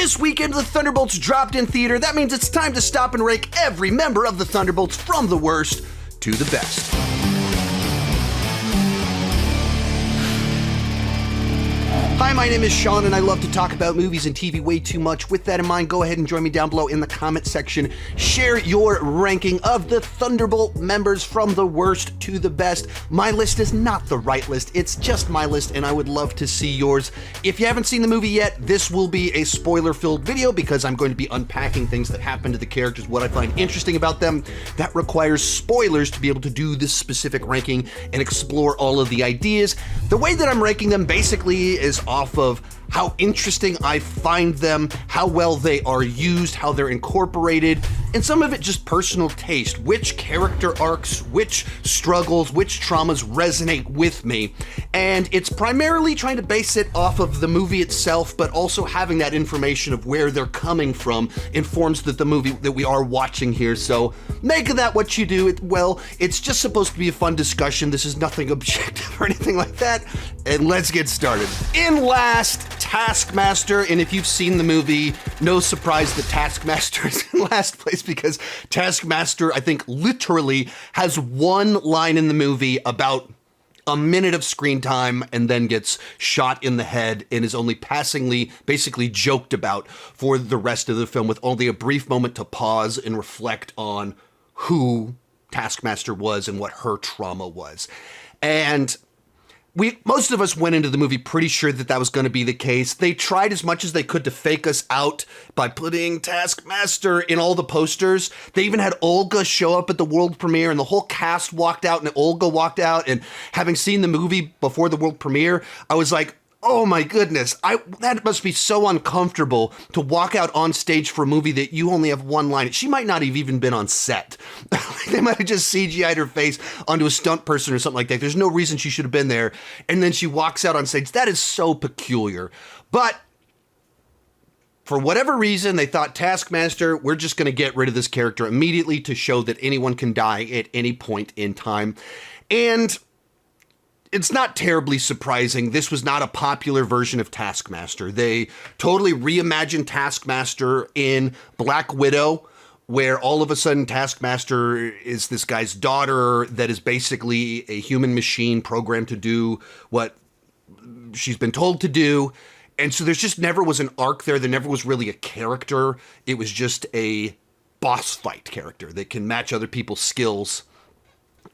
This weekend, the Thunderbolts dropped in theater. That means it's time to stop and rank every member of the Thunderbolts from the worst to the best. Hi, my name is Sean, and I love to talk about movies and TV way too much. With that in mind, go ahead and join me down below in the comment section. Share your ranking of the Thunderbolt members from the worst to the best. My list is not the right list. It's just my list, and I would love to see yours. If you haven't seen the movie yet, this will be a spoiler-filled video because I'm going to be unpacking things that happen to the characters, what I find interesting about them. That requires spoilers to be able to do this specific ranking and explore all of the ideas. The way that I'm ranking them basically is off of how interesting I find them, how well they are used, how they're incorporated, and some of it just personal taste. Which character arcs, which struggles, which traumas resonate with me. And it's primarily trying to base it off of the movie itself, but also having that information of where they're coming from informs the movie that we are watching here. So make of that what you do. Well, it's just supposed to be a fun discussion. This is nothing objective or anything like that. And let's get started. In last, Taskmaster, and if you've seen the movie, no surprise that Taskmaster is in last place because Taskmaster, I think, literally has one line in the movie about a minute of screen time and then gets shot in the head and is only passingly basically joked about for the rest of the film, with only a brief moment to pause and reflect on who Taskmaster was and what her trauma was. And most of us went into the movie pretty sure that that was going to be the case. They tried as much as they could to fake us out by putting Taskmaster in all the posters. They even had Olga show up at the world premiere, and the whole cast walked out, and Olga walked out. And having seen the movie before the world premiere, I was like, oh my goodness, that must be so uncomfortable to walk out on stage for a movie that you only have one line. She might not have even been on set. They might have just CGI'd her face onto a stunt person or something like that. There's no reason she should have been there. And then she walks out on stage. That is so peculiar. But for whatever reason, they thought, Taskmaster, we're just going to get rid of this character immediately to show that anyone can die at any point in time. And it's not terribly surprising. This was not a popular version of Taskmaster. They totally reimagined Taskmaster in Black Widow, where all of a sudden Taskmaster is this guy's daughter that is basically a human machine programmed to do what she's been told to do. And so there's just never was an arc there. There never was really a character. It was just a boss fight character that can match other people's skills.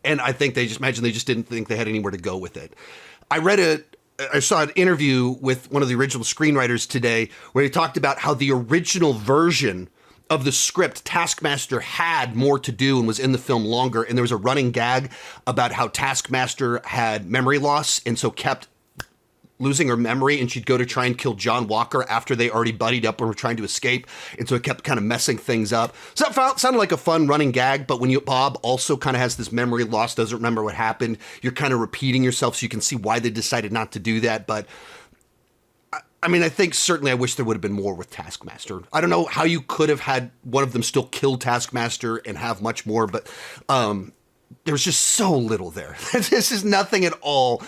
And I think they just didn't think they had anywhere to go with it. I saw an interview with one of the original screenwriters today where he talked about how the original version of the script, Taskmaster had more to do and was in the film longer. And there was a running gag about how Taskmaster had memory loss and so kept losing her memory, and she'd go to try and kill John Walker after they already buddied up and were trying to escape, and so it kept kind of messing things up. So that sounded like a fun running gag, but when Bob also kind of has this memory loss, doesn't remember what happened, you're kind of repeating yourself, so you can see why they decided not to do that. But I mean, I think certainly I wish there would have been more with Taskmaster. I don't know how you could have had one of them still kill Taskmaster and have much more, but there was just so little there. This is nothing at all.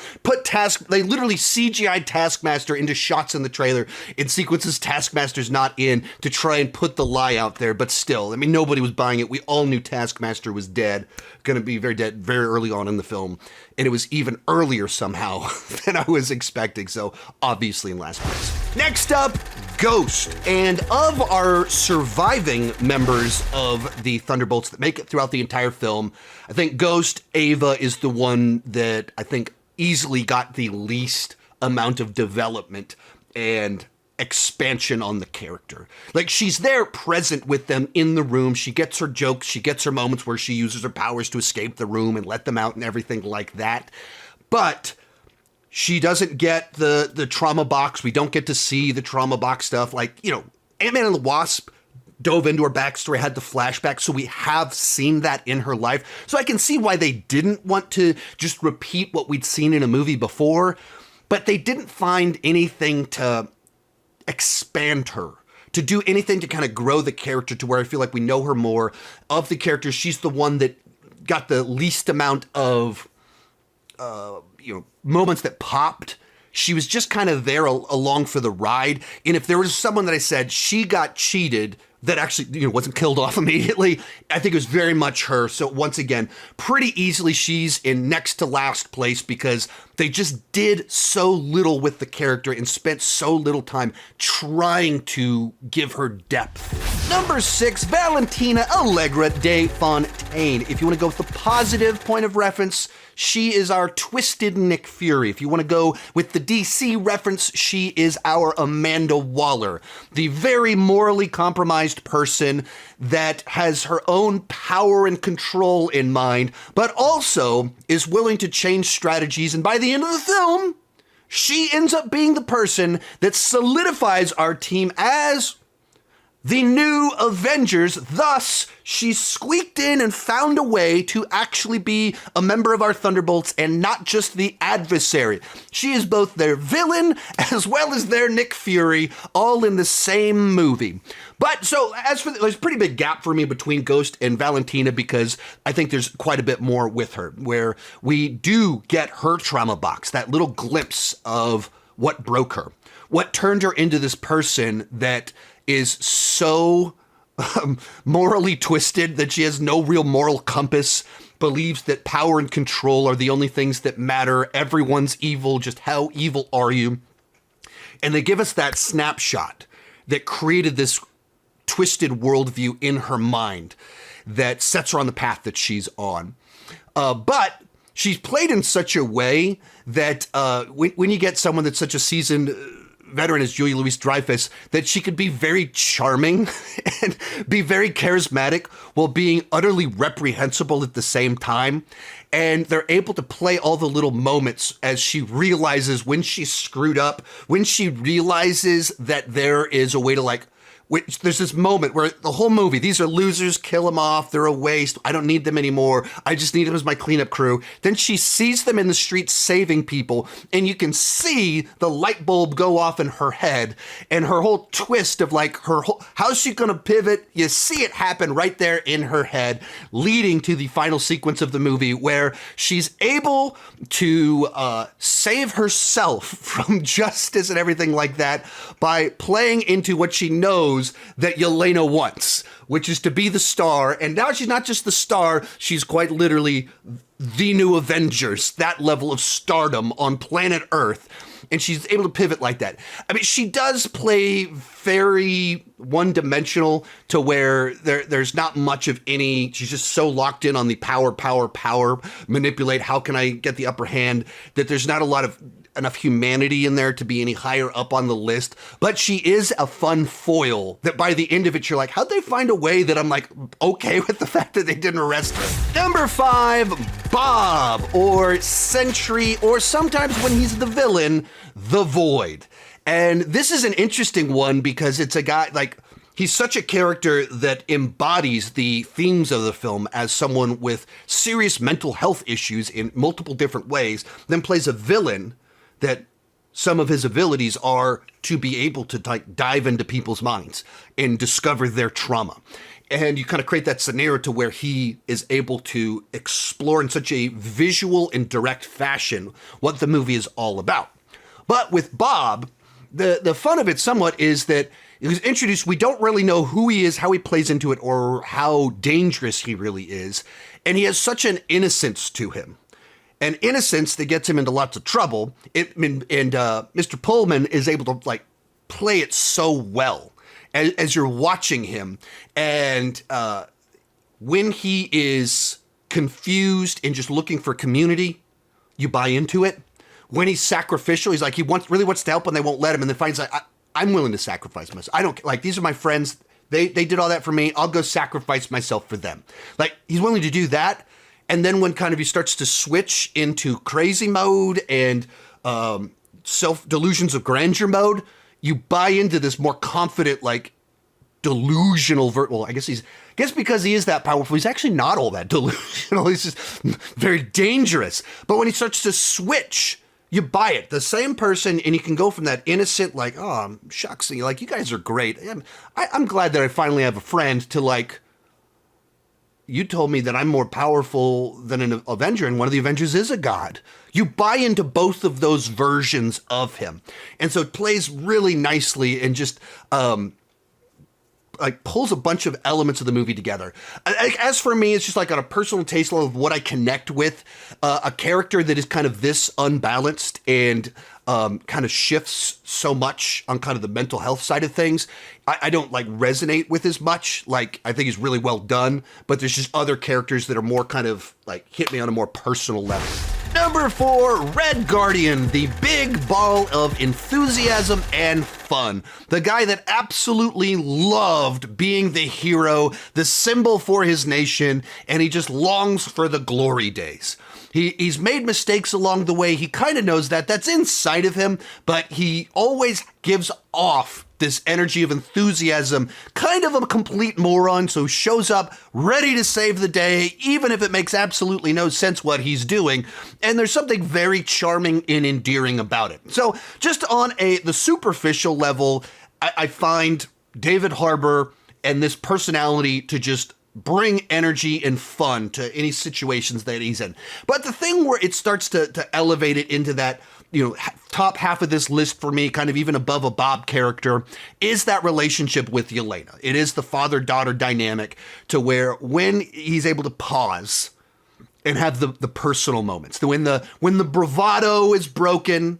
They literally CGI'd Taskmaster into shots in the trailer in sequences Taskmaster's not in to try and put the lie out there. But still, I mean, nobody was buying it. We all knew Taskmaster was dead, going to be very dead very early on in the film. And it was even earlier somehow than I was expecting. So obviously in last place. Next up, Ghost. And of our surviving members of the Thunderbolts that make it throughout the entire film, I think Ghost, Ava, is the one that I think easily got the least amount of development and expansion on the character. Like, she's there present with them in the room. She gets her jokes. She gets her moments where she uses her powers to escape the room and let them out and everything like that. But she doesn't get the trauma box. We don't get to see the trauma box stuff. Like, Ant-Man and the Wasp dove into her backstory, had the flashback, so we have seen that in her life. So I can see why they didn't want to just repeat what we'd seen in a movie before, but they didn't find anything to expand her, to do anything to kind of grow the character to where I feel like we know her more. Of the characters, she's the one that got the least amount of moments that popped. She was just kind of there along for the ride. And if there was someone that I said she got cheated that actually, wasn't killed off immediately, I think it was very much her. So once again, pretty easily she's in next to last place because they just did so little with the character and spent so little time trying to give her depth. Number 6, Valentina Allegra de Fontaine. If you want to go with the positive point of reference, she is our twisted Nick Fury. If you want to go with the DC reference, she is our Amanda Waller, the very morally compromised person that has her own power and control in mind, but also is willing to change strategies. And by the end of the film, she ends up being the person that solidifies our team as the new Avengers. Thus, she squeaked in and found a way to actually be a member of our Thunderbolts and not just the adversary. She is both their villain as well as their Nick Fury, all in the same movie. But so there's a pretty big gap for me between Ghost and Valentina because I think there's quite a bit more with her, where we do get her trauma box, that little glimpse of what broke her, what turned her into this person that is so morally twisted that she has no real moral compass, believes that power and control are the only things that matter. Everyone's evil. Just how evil are you? And they give us that snapshot that created this twisted worldview in her mind that sets her on the path that she's on. But she's played in such a way that when you get someone that's such a seasoned veteran as Julia Louis-Dreyfus, that she could be very charming and be very charismatic while being utterly reprehensible at the same time. And they're able to play all the little moments as she realizes when she's screwed up, when she realizes that there is a way to there's this moment where the whole movie, these are losers, kill them off, they're a waste, I don't need them anymore, I just need them as my cleanup crew. Then she sees them in the streets saving people, and you can see the light bulb go off in her head, and her whole twist of how's she gonna pivot? You see it happen right there in her head, leading to the final sequence of the movie where she's able to save herself from justice and everything like that by playing into what she knows that Yelena wants, which is to be the star. And now she's not just the star, she's quite literally the new Avengers, that level of stardom on planet Earth. And she's able to pivot like that. I mean, she does play very one-dimensional to where there's not much of any, she's just so locked in on the power, manipulate, how can I get the upper hand, that there's not a lot of enough humanity in there to be any higher up on the list. But she is a fun foil that by the end of it, you're like, how'd they find a way that I'm okay with the fact that they didn't arrest her? Number 5, Bob, or Sentry, or sometimes when he's the villain, the Void. And this is an interesting one because it's a guy, he's such a character that embodies the themes of the film as someone with serious mental health issues in multiple different ways, then plays a villain that some of his abilities are to be able to dive into people's minds and discover their trauma. And you kind of create that scenario to where he is able to explore in such a visual and direct fashion what the movie is all about. But with Bob, the fun of it somewhat is that it was introduced, we don't really know who he is, how he plays into it, or how dangerous he really is. And he has such an innocence to him. An innocence that gets him into lots of trouble. And Mr. Pullman is able to play it so well as you're watching him. And when he is confused and just looking for community, you buy into it. When he's sacrificial, he's he really wants to help and they won't let him. And then finds I'm willing to sacrifice myself. I don't these are my friends. They did all that for me. I'll go sacrifice myself for them. He's willing to do that. And then when kind of he starts to switch into crazy mode and self-delusions of grandeur mode, you buy into this more confident, delusional well, I guess because he is that powerful, he's actually not all that delusional. He's just very dangerous. But when he starts to switch, you buy it. The same person, and you can go from that innocent, oh, shucks, and you guys are great. I'm glad that I finally have a friend, to you told me that I'm more powerful than an Avenger, and one of the Avengers is a god. You buy into both of those versions of him. And so it plays really nicely and just like pulls a bunch of elements of the movie together. As for me, it's just like on a personal taste level of what I connect with, a character that is kind of this unbalanced and kind of shifts so much on kind of the mental health side of things. I don't like resonate with as much. Like, I think he's really well done, but there's just other characters that are more kind of like hit me on a more personal level. Number 4, Red Guardian, the big ball of enthusiasm and fun. The guy that absolutely loved being the hero, the symbol for his nation, and he just longs for the glory days. He's made mistakes along the way. He kind of knows that. That's inside of him, but he always gives off this energy of enthusiasm, kind of a complete moron, so shows up ready to save the day, even if it makes absolutely no sense what he's doing. And there's something very charming and endearing about it. So just on the superficial level, I find David Harbour and this personality to just bring energy and fun to any situations that he's in. But the thing where it starts to elevate it into that, top half of this list for me, kind of even above a Bob character, is that relationship with Yelena. It is the father-daughter dynamic to where when he's able to pause and have the personal moments, when the bravado is broken,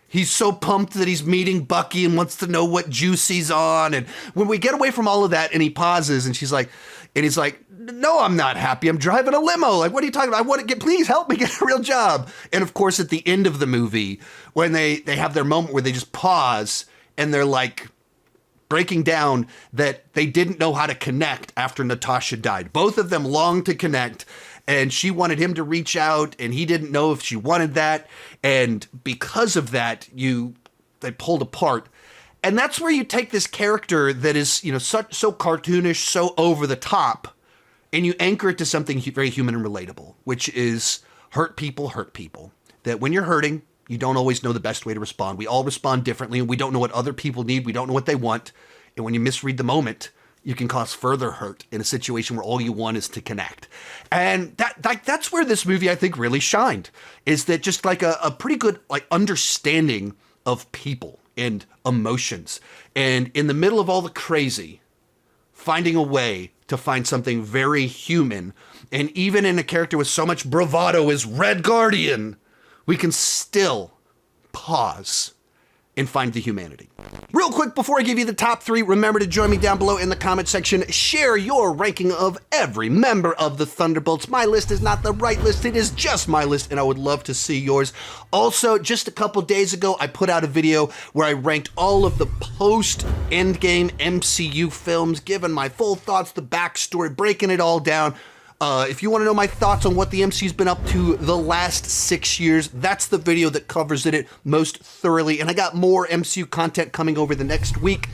he's so pumped that he's meeting Bucky and wants to know what juice he's on. And when we get away from all of that and he pauses and he's like, no, I'm not happy. I'm driving a limo. Like, what are you talking about? Please help me get a real job. And of course, at the end of the movie, when they have their moment where they just pause and they're like breaking down that they didn't know how to connect after Natasha died. Both of them longed to connect, and she wanted him to reach out, and he didn't know if she wanted that. And because of that, they pulled apart. And that's where you take this character that is, so cartoonish, so over the top, and you anchor it to something very human and relatable, which is hurt people. That when you're hurting, you don't always know the best way to respond. We all respond differently, and we don't know what other people need. We don't know what they want. And when you misread the moment, you can cause further hurt in a situation where all you want is to connect. And that's where this movie, I think, really shined, is that just like a pretty good like understanding of people and emotions. And in the middle of all the crazy, finding a way to find something very human. And even in a character with so much bravado as Red Guardian, we can still pause and find the humanity. Real quick, before I give you the top 3, remember to join me down below in the comment section. Share your ranking of every member of the Thunderbolts. My list is not the right list. It is just my list, and I would love to see yours. Also, just a couple days ago, I put out a video where I ranked all of the post-Endgame MCU films, giving my full thoughts, the backstory, breaking it all down. If you want to know my thoughts on what the MCU's been up to the last 6 years, that's the video that covers it most thoroughly. And I got more MCU content coming over the next week.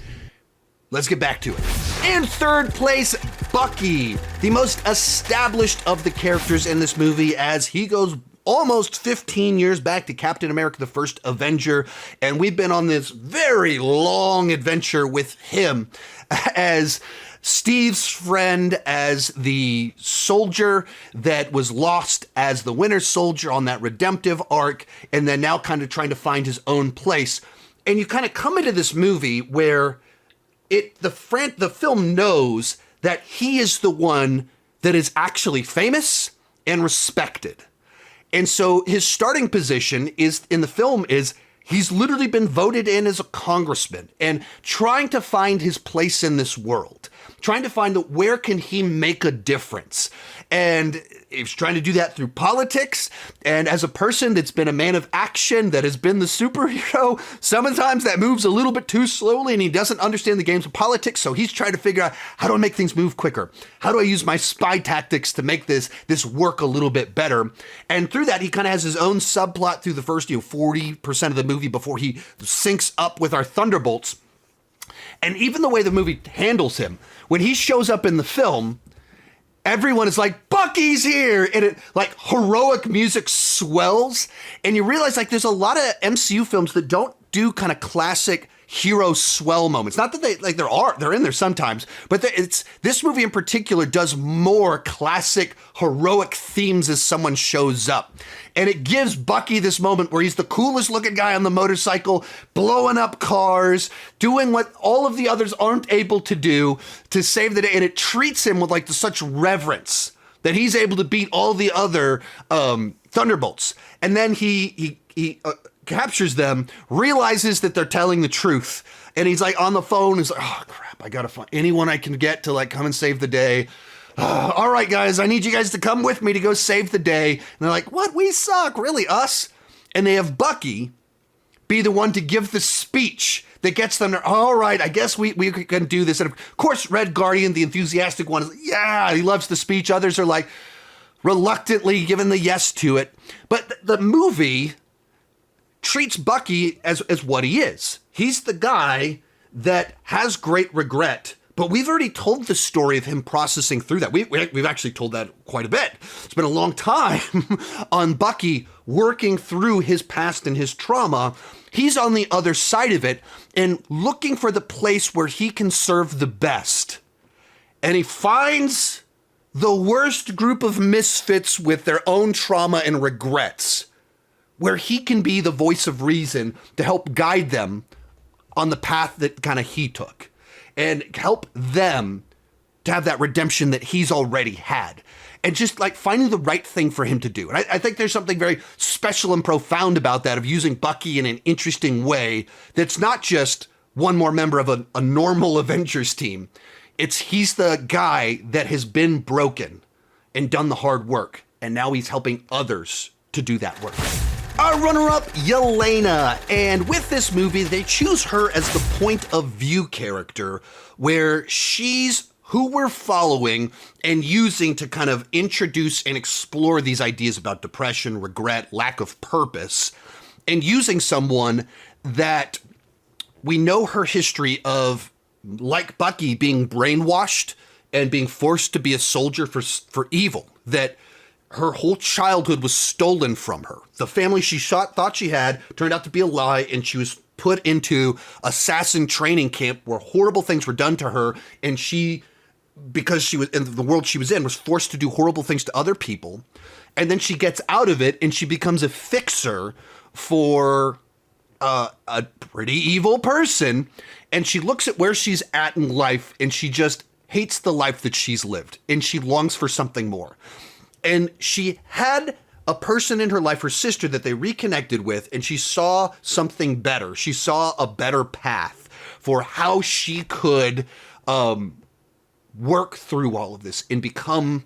Let's get back to it. In third place, Bucky, the most established of the characters in this movie, as he goes almost 15 years back to Captain America, the first Avenger. And we've been on this very long adventure with him as Steve's friend, as the soldier that was lost as the Winter Soldier on that redemptive arc, and then now kind of trying to find his own place. And you kind of come into this movie where the film knows that he is the one that is actually famous and respected. And so his starting position in the film is he's literally been voted in as a congressman and trying to find his place in this world, trying to find where can he make a difference. And he's trying to do that through politics. And as a person that's been a man of action, that has been the superhero, sometimes that moves a little bit too slowly and he doesn't understand the games of politics. So he's trying to figure out, how do I make things move quicker? How do I use my spy tactics to make this work a little bit better? And through that, he kind of has his own subplot through the first 40% of the movie before he syncs up with our Thunderbolts. And even the way the movie handles him, when he shows up in the film, everyone is like, Bucky's here! And it, like, heroic music swells. And you realize, like, there's a lot of MCU films that don't do kind of classic hero swell moments. Not that they're in there sometimes, but this movie in particular does more classic heroic themes as someone shows up. And it gives Bucky this moment where he's the coolest looking guy on the motorcycle, blowing up cars, doing what all of the others aren't able to do to save the day. And it treats him with such reverence that he's able to beat all the other Thunderbolts. And then he captures them, realizes that they're telling the truth. And he's on the phone. He's like, oh, crap, I got to find anyone I can get to come and save the day. All right, guys, I need you guys to come with me to go save the day. And they're like, what? We suck. Really? Us? And they have Bucky be the one to give the speech that gets them to, all right, I guess we can do this. And of course, Red Guardian, the enthusiastic one, is yeah, he loves the speech. Others are reluctantly giving the yes to it. But the movie treats Bucky as what he is. He's the guy that has great regret, but we've already told the story of him processing through that. We've actually told that quite a bit. It's been a long time on Bucky working through his past and his trauma. He's on the other side of it and looking for the place where he can serve the best. And he finds the worst group of misfits with their own trauma and regrets, where he can be the voice of reason to help guide them on the path that kind of he took and help them to have that redemption that he's already had. And just finding the right thing for him to do. And I think there's something very special and profound about that, of using Bucky in an interesting way that's not just one more member of a normal Avengers team. He's the guy that has been broken and done the hard work, and now he's helping others to do that work. Our runner-up, Yelena. And with this movie, they choose her as the point of view character, where she's who we're following and using to kind of introduce and explore these ideas about depression, regret, lack of purpose, and using someone that we know her history of, like Bucky, being brainwashed and being forced to be a soldier for evil, that her whole childhood was stolen from her. The family she thought she had turned out to be a lie, and she was put into assassin training camp where horrible things were done to her, and she, because she was in the world she was in, was forced to do horrible things to other people. And then she gets out of it and she becomes a fixer for a pretty evil person. And she looks at where she's at in life and she just hates the life that she's lived, and she longs for something more. And she had a person in her life, her sister, that they reconnected with, and she saw something better. She saw a better path for how she could work through all of this and become,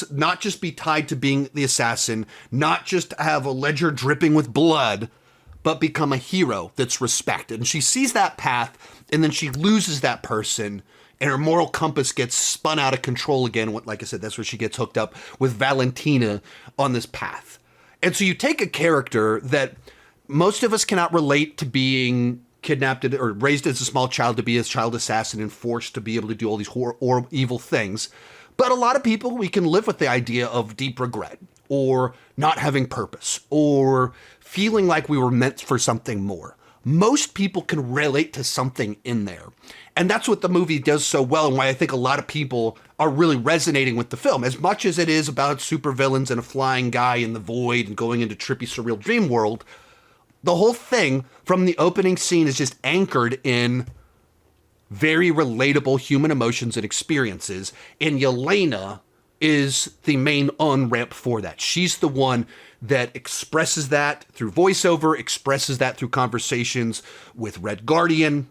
not just be tied to being the assassin, not just have a ledger dripping with blood, but become a hero that's respected. And she sees that path, and then she loses that person, and her moral compass gets spun out of control again. Like I said, that's where she gets hooked up with Valentina on this path. And so you take a character that most of us cannot relate to being kidnapped or raised as a small child to be a child assassin and forced to be able to do all these horrible, evil things. But a lot of people, we can live with the idea of deep regret or not having purpose or feeling like we were meant for something more. Most people can relate to something in there. And that's what the movie does so well, and why I think a lot of people are really resonating with the film. As much as it is about supervillains and a flying guy in the void and going into trippy, surreal dream world, the whole thing from the opening scene is just anchored in very relatable human emotions and experiences. And Yelena is the main on-ramp for that. She's the one that expresses that through voiceover, expresses that through conversations with Red Guardian,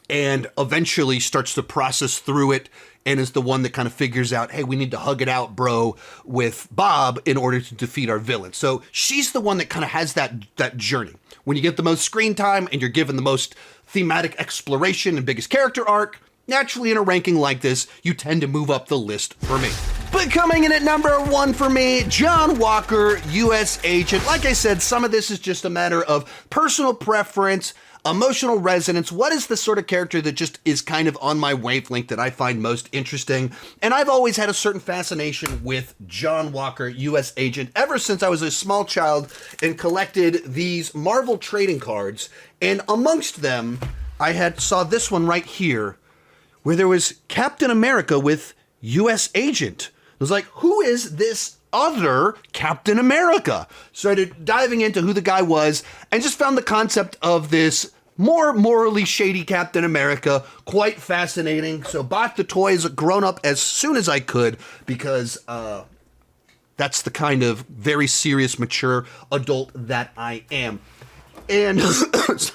and eventually starts to process through it and is the one that kind of figures out, hey, we need to hug it out, bro, with Bob in order to defeat our villain. So she's the one that kind of has that journey. When you get the most screen time and you're given the most thematic exploration and biggest character arc, naturally in a ranking like this, you tend to move up the list for me. But coming in at number 1 for me, John Walker, U.S. Agent. Like I said, some of this is just a matter of personal preference, emotional resonance. What is the sort of character that just is kind of on my wavelength that I find most interesting? And I've always had a certain fascination with John Walker, U.S. Agent, ever since I was a small child and collected these Marvel trading cards. And amongst them, I saw this one right here where there was Captain America with U.S. Agent. I was like, who is this other Captain America? Started diving into who the guy was and just found the concept of this more morally shady Captain America quite fascinating. So bought the toy as a grown-up as soon as I could because that's the kind of very serious, mature adult that I am. And I was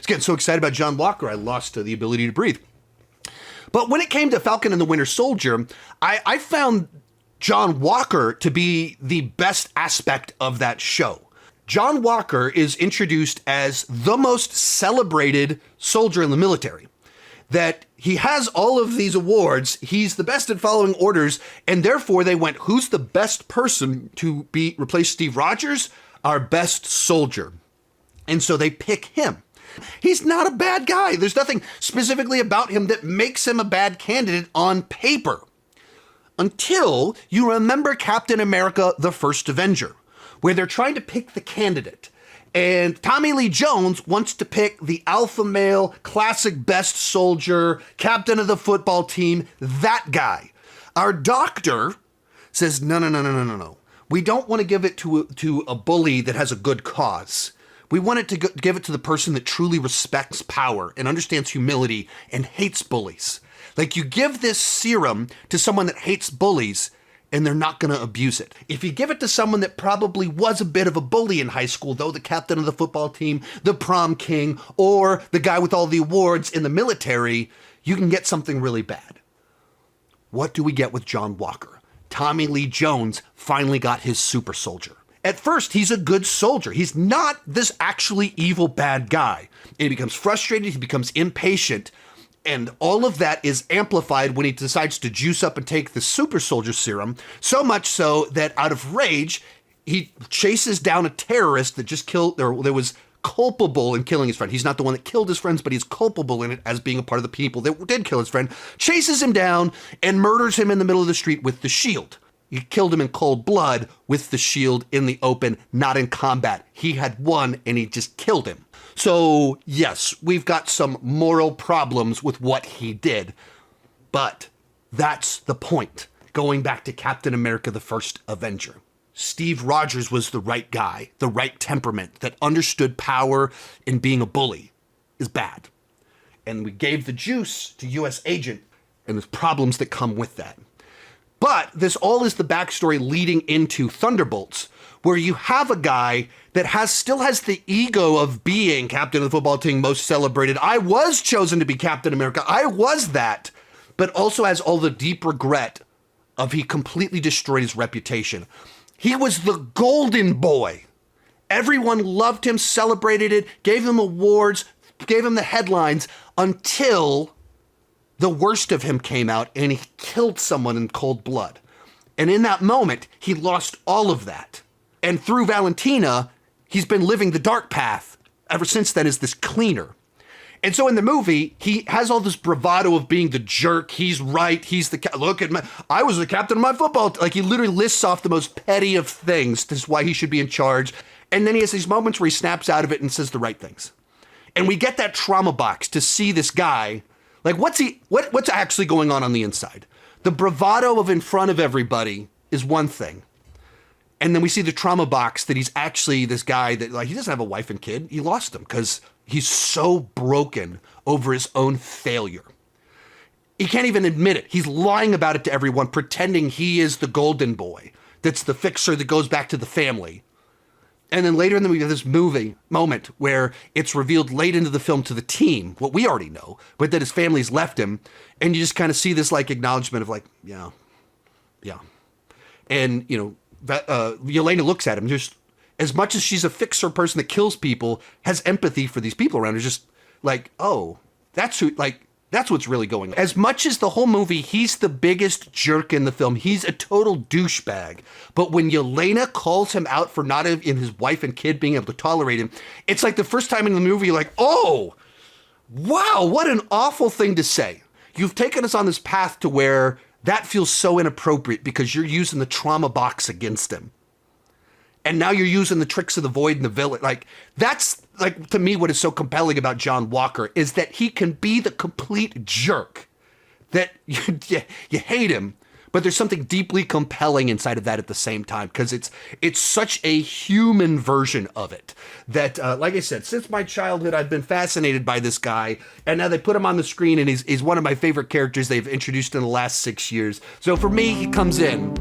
getting so excited about John Walker, I lost the ability to breathe. But when it came to Falcon and the Winter Soldier, I found John Walker to be the best aspect of that show. John Walker is introduced as the most celebrated soldier in the military. That he has all of these awards, he's the best at following orders, and therefore they went, who's the best person to replace Steve Rogers? Our best soldier. And so they pick him. He's not a bad guy. There's nothing specifically about him that makes him a bad candidate on paper. Until you remember Captain America, the First Avenger, where they're trying to pick the candidate. And Tommy Lee Jones wants to pick the alpha male, classic best soldier, captain of the football team, that guy. Our doctor says, no. We don't want to give it to a bully that has a good cause. We want it to give it to the person that truly respects power and understands humility and hates bullies. Like, you give this serum to someone that hates bullies and they're not going to abuse it. If you give it to someone that probably was a bit of a bully in high school, though, the captain of the football team, the prom king, or the guy with all the awards in the military, you can get something really bad. What do we get with John Walker? Tommy Lee Jones finally got his super soldier. At first, he's a good soldier. He's not this actually evil bad guy. And he becomes frustrated, he becomes impatient, and all of that is amplified when he decides to juice up and take the super soldier serum, so much so that out of rage, he chases down a terrorist that just killed, or that was culpable in killing his friend. He's not the one that killed his friends, but he's culpable in it as being a part of the people that did kill his friend, chases him down and murders him in the middle of the street with the shield. He killed him in cold blood with the shield in the open, not in combat. He had won and he just killed him. So yes, we've got some moral problems with what he did, but that's the point. Going back to Captain America, the First Avenger. Steve Rogers was the right guy, the right temperament that understood power, and being a bully is bad. And we gave the juice to U.S. Agent, and there's problems that come with that. But this all is the backstory leading into Thunderbolts, where you have a guy that still has the ego of being captain of the football team, most celebrated. I was chosen to be Captain America. I was that. But also has all the deep regret of he completely destroyed his reputation. He was the golden boy. Everyone loved him, celebrated it, gave him awards, gave him the headlines, until the worst of him came out and he killed someone in cold blood. And in that moment, he lost all of that. And through Valentina, he's been living the dark path ever since then as this cleaner. And so in the movie, he has all this bravado of being the jerk. He's right. He's look at me. I was the captain of my football. Like, he literally lists off the most petty of things. This is why he should be in charge. And then he has these moments where he snaps out of it and says the right things. And we get that trauma box to see this guy. Like, what's actually going on the inside? The bravado of in front of everybody is one thing. And then we see the trauma box that he's actually this guy that, like, he doesn't have a wife and kid. He lost them because he's so broken over his own failure. He can't even admit it. He's lying about it to everyone, pretending he is the golden boy. That's the fixer that goes back to the family. And then later in the movie, this moment where it's revealed late into the film to the team, what we already know, but that his family's left him. And you just kind of see this, like, acknowledgement of, like, yeah. And, you know, Yelena looks at him, just as much as she's a fixer person that kills people, has empathy for these people around her, just like, oh, that's what's really going on. As much as the whole movie, he's the biggest jerk in the film. He's a total douchebag. But when Yelena calls him out for not in his wife and kid being able to tolerate him, it's like the first time in the movie, you're like, oh, wow, what an awful thing to say. You've taken us on this path to where that feels so inappropriate because you're using the trauma box against him. and now you're using the tricks of the void and the villain. Like, that's, like, to me, what is so compelling about John Walker is that he can be the complete jerk that you hate him, but there's something deeply compelling inside of that at the same time, because it's such a human version of it that, like I said, since my childhood, I've been fascinated by this guy, and now they put him on the screen, and he's one of my favorite characters they've introduced in the last 6 years. So for me, he comes in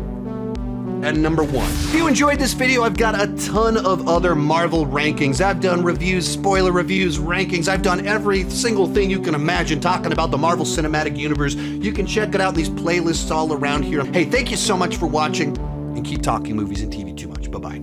at number 1. If you enjoyed this video, I've got a ton of other Marvel rankings. I've done reviews, spoiler reviews, rankings. I've done every single thing you can imagine talking about the Marvel Cinematic Universe. You can check it out in these playlists all around here. Hey, thank you so much for watching, and keep talking movies and TV too much. Bye-bye.